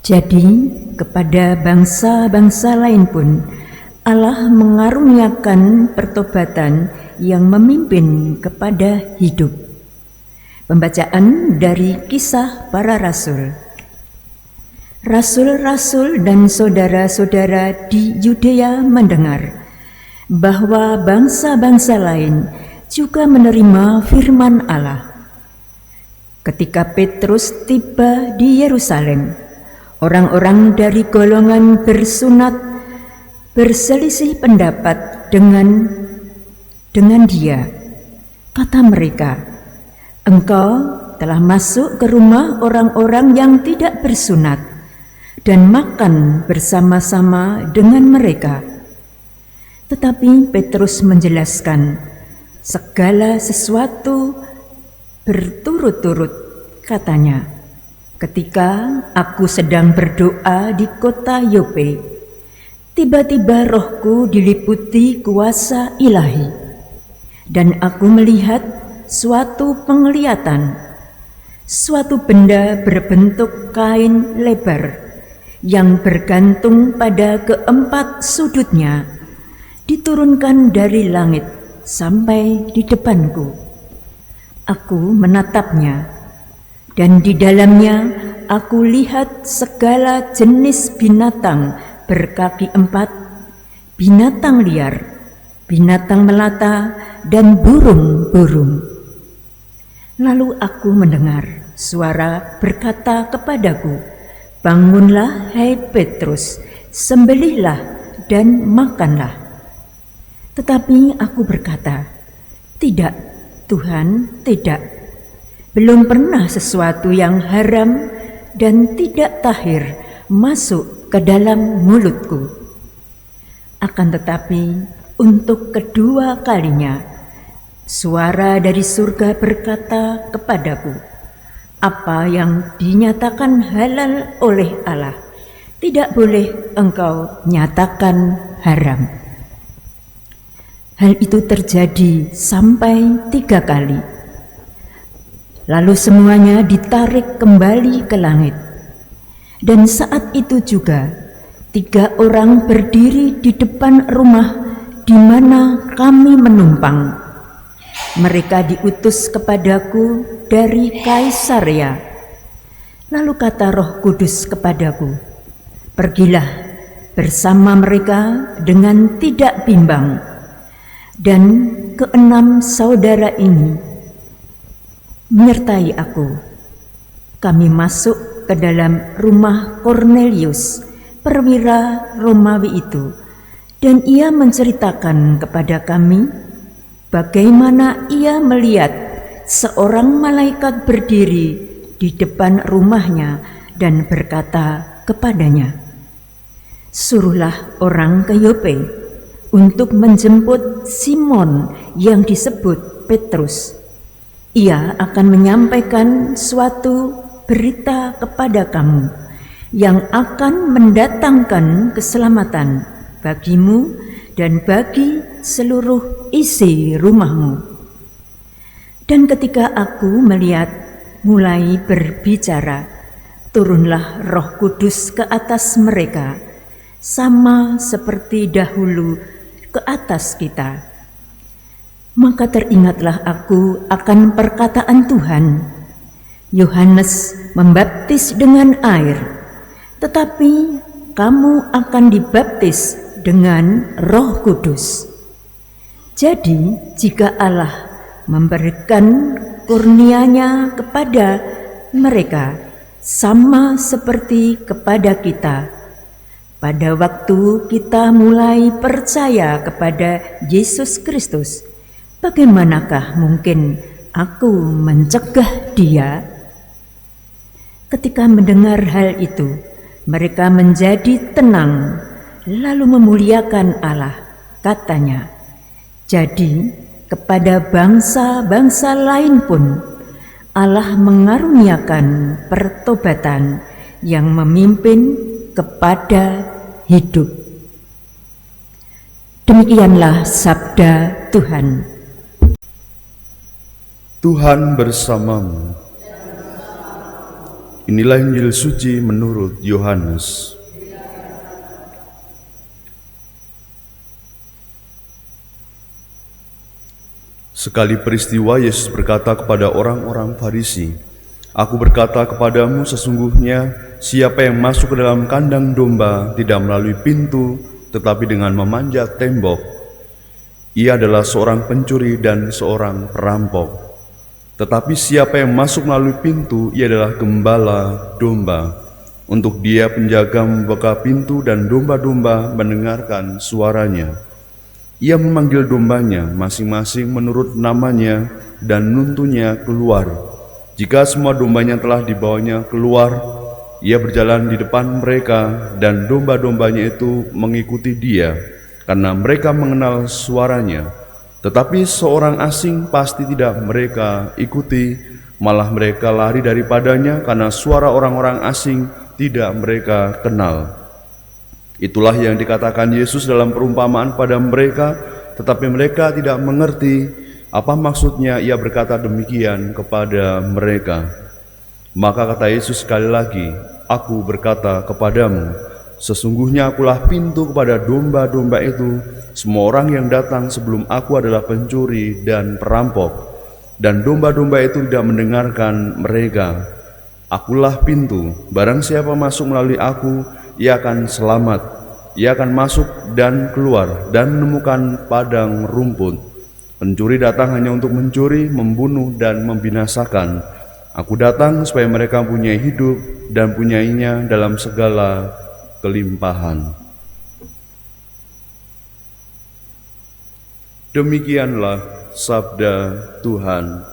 Jadi kepada bangsa-bangsa lain pun Allah mengaruniakan pertobatan yang memimpin kepada hidup. Pembacaan dari Kisah Para Rasul. Rasul-rasul dan saudara-saudara di Yudea mendengar bahwa bangsa-bangsa lain juga menerima firman Allah. Ketika Petrus tiba di Yerusalem, orang-orang dari golongan bersunat berselisih pendapat dengan dia. Kata mereka, "Engkau telah masuk ke rumah orang-orang yang tidak bersunat dan makan bersama-sama dengan mereka." Tetapi Petrus menjelaskan segala sesuatu berturut-turut, katanya, "Ketika aku sedang berdoa di kota Yope, tiba-tiba rohku diliputi kuasa ilahi, dan aku melihat suatu penglihatan, suatu benda berbentuk kain lebar yang bergantung pada keempat sudutnya, diturunkan dari langit sampai di depanku. Aku menatapnya, dan di dalamnya aku lihat segala jenis binatang berkaki 4, binatang liar, binatang melata, dan burung-burung. Lalu aku mendengar suara berkata kepadaku, 'Bangunlah, hai Petrus, sembelihlah dan makanlah.' Tetapi aku berkata, 'Tidak, Tuhan, tidak. Belum pernah sesuatu yang haram dan tidak tahir masuk ke dalam mulutku.' Akan tetapi untuk kedua kalinya suara dari surga berkata kepadaku, 'Apa yang dinyatakan halal oleh Allah, tidak boleh engkau nyatakan haram.' Hal itu terjadi sampai 3 kali. Lalu semuanya ditarik kembali ke langit. Dan saat itu juga 3 orang berdiri di depan rumah di mana kami menumpang. Mereka diutus kepadaku dari Kaisarea. Lalu kata Roh Kudus kepadaku, 'Pergilah bersama mereka dengan tidak bimbang.' Dan 6 saudara ini menyertai aku. Kami masuk ke dalam rumah Kornelius, perwira Romawi itu, dan ia menceritakan kepada kami bagaimana ia melihat seorang malaikat berdiri di depan rumahnya dan berkata kepadanya, 'Suruhlah orang ke Yope untuk menjemput Simon yang disebut Petrus. Ia akan menyampaikan suatu berita kepada kamu yang akan mendatangkan keselamatan bagimu dan bagi seluruh isi rumahmu.' Dan ketika aku melihat mulai berbicara, turunlah Roh Kudus ke atas mereka, sama seperti dahulu ke atas kita. Maka teringatlah aku akan perkataan Tuhan, 'Yohanes membaptis dengan air, tetapi kamu akan dibaptis dengan Roh Kudus.' Jadi jika Allah memberikan kurnia-Nya kepada mereka sama seperti kepada kita, pada waktu kita mulai percaya kepada Yesus Kristus, bagaimanakah mungkin aku mencegah dia?" Ketika mendengar hal itu, mereka menjadi tenang, lalu memuliakan Allah. Katanya, "Jadi kepada bangsa-bangsa lain pun Allah mengaruniakan pertobatan yang memimpin kepada hidup." Demikianlah sabda Tuhan. Tuhan bersamamu. Inilah Injil suci menurut Yohanes. Sekali peristiwa Yesus berkata kepada orang-orang Farisi, "Aku berkata kepadamu sesungguhnya, siapa yang masuk ke dalam kandang domba tidak melalui pintu, tetapi dengan memanjat tembok, ia adalah seorang pencuri dan seorang perampok. Tetapi siapa yang masuk melalui pintu, ia adalah gembala domba. Untuk dia penjaga membuka pintu dan domba-domba mendengarkan suaranya. Ia memanggil dombanya masing-masing menurut namanya dan nuntunnya keluar. Jika semua dombanya telah dibawanya keluar, ia berjalan di depan mereka dan domba-dombanya itu mengikuti dia, karena mereka mengenal suaranya. Tetapi seorang asing pasti tidak mereka ikuti, malah mereka lari daripadanya karena suara orang-orang asing tidak mereka kenal." Itulah yang dikatakan Yesus dalam perumpamaan pada mereka, tetapi mereka tidak mengerti apa maksudnya ia berkata demikian kepada mereka. Maka kata Yesus sekali lagi, "Aku berkata kepadamu, sesungguhnya akulah pintu kepada domba-domba itu. Semua orang yang datang sebelum aku adalah pencuri dan perampok, dan domba-domba itu tidak mendengarkan mereka. Akulah pintu, barang siapa masuk melalui aku, ia akan selamat. Ia akan masuk dan keluar dan menemukan padang rumput. Pencuri datang hanya untuk mencuri, membunuh, dan membinasakan. Aku datang supaya mereka punya hidup dan punyainya dalam segala kelimpahan." Demikianlah sabda Tuhan.